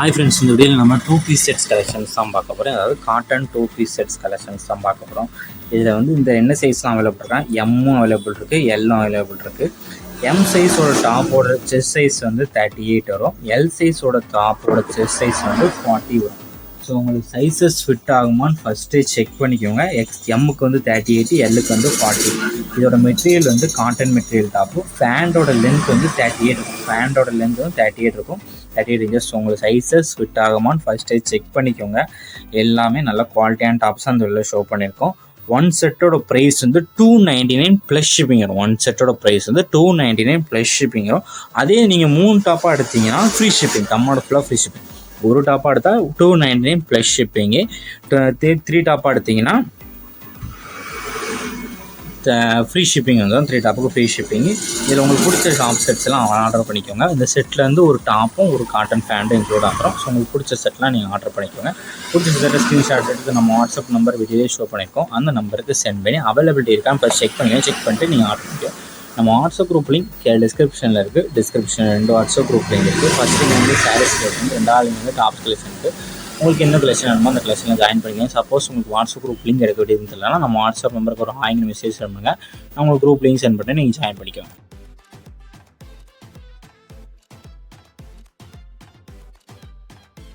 Hi friends, இந்த வீடியோவில் நம்ம 2 பீஸ் செட்ஸ் கலெக்ஷன்ஸ் தான் பார்க்க போகிறோம். அதாவது காட்டன் 2 பீஸ் செட்ஸ் கலெக்ஷன்ஸ் தான் பார்க்க போகிறோம். இதில் வந்து இந்த என்ன சைஸ்லாம் அவைலபிள் இருக்கா, எம்மும் அவைலபிள் இருக்குது, எல்லும் அவைலபிள் இருக்குது. எம் சைஸோட டாப்போட செஸ்ட் சைஸ் வந்து 38 வரும். எல் சைஸோட டாப்போட செஸ்ட் சைஸ் வந்து 40 வரும். ஸோ உங்களுக்கு சைஸஸ் ஃபிட் ஆகுமான்னு ஃபஸ்ட்டு செக் பண்ணிக்கோங்க. எம்முக்கு வந்து 38, எல்லுக்கு வந்து 40. இதோட மெட்டீரியல் வந்து காட்டன் மெட்டீரியல் டாப்பு. ஃபேண்டோட லென்த் வந்து 38 இருக்கும். ஃபேண்டோட லென்த் வந்து 38 இருக்கும், 38 இன்ச்சஸ். உங்களுக்கு சைஸஸ் ஃபிட் ஆகுமான்னு ஃபஸ்ட்டு செக் பண்ணிக்கோங்க. எல்லாமே நல்ல குவாலிட்டியான டாப்ஸ் அந்த உள்ள ஷோ பண்ணியிருக்கோம். ஒன் செட்டோட ப்ரைஸ் வந்து 299 ப்ளஸ் ஷிப்பிங் வரும். ஒன் செட்டோட ப்ரைஸ் வந்து 299 ப்ளஸ் ஷிப்பிங் வரும். அதே நீங்கள் 3 டாப்பாக எடுத்தீங்கன்னா ஃப்ரீ ஷிப்பிங், தமிழ்நாடு ஃபுல்லாக ஃப்ரீ ஷிப்பிங். ஒரு டாப்பாக எடுத்தால் 299 ப்ளஸ் ஷிப்பிங்கு. 3 டாப்பாக எடுத்திங்கன்னா ஃப்ரீ ஷிப்பிங் வந்து 3 டாப்புக்கு ஃப்ரீ ஷிப்பிங்கு. இதில் உங்களுக்கு பிடிச்ச டாப் செட்ஸ் எல்லாம் ஆர்டர் பண்ணிக்கோங்க. இந்த செட்லேருந்து ஒரு டாப்பும் ஒரு காட்டன் ஃபேண்டும் இன்க்ளூட் ஆகிறோம். ஸோ உங்களுக்கு பிடிச்ச செட்லாம் நீங்கள் ஆர்டர் பண்ணிக்கோங்க. பிடிச்ச செட்டை ஸ்க்ரீன்ஷாட் எடுத்து நம்ம வாட்ஸ்அப் நம்பர் வீடியோவே ஷோ பண்ணியிருக்கோம். அந்த நம்பருக்கு சென்ட் பண்ணி அவைலபிலிட்டி இருக்கான்னு ஃபஸ்ட் செக் பண்ணிக்கோங்க. செக் பண்ணிட்டு நீங்கள் ஆர்டர் பண்ணிக்கோங்க. நம்ம வாட்ஸ்அப் குரூப் லிங்க் டிஸ்கிரிப்ஷனில் இருக்குது. டிஸ்கிரிப்ஷன் 2 வாட்ஸ்அப் குரூப் லிங்க் இருக்குது. ஃபஸ்ட்டு வந்து சாரீஸ் கலெக்ஷன், 2வது வந்து டாப் கலெக்ஷன் இருக்குது. உங்களுக்கு என்ன கலெக்ஷன் வேணுமோ அந்த கலெக்ஷனில் ஜாயின் பண்ணிக்கோங்க. சப்போஸ் உங்களுக்கு வாட்ஸ்அப் குரூப் லிங்க் எடுக்க வேண்டியது தெரியலனா நம்ம வாட்ஸ்அப் நம்பருக்கு ஒரு ஹாய்னு மெசேஜ் பண்ணுங்கள். நான் உங்களுக்கு குரூப் லிங்க் சென்ட் பண்ணி நீங்கள் ஜாயின் பண்ணிக்கோங்க.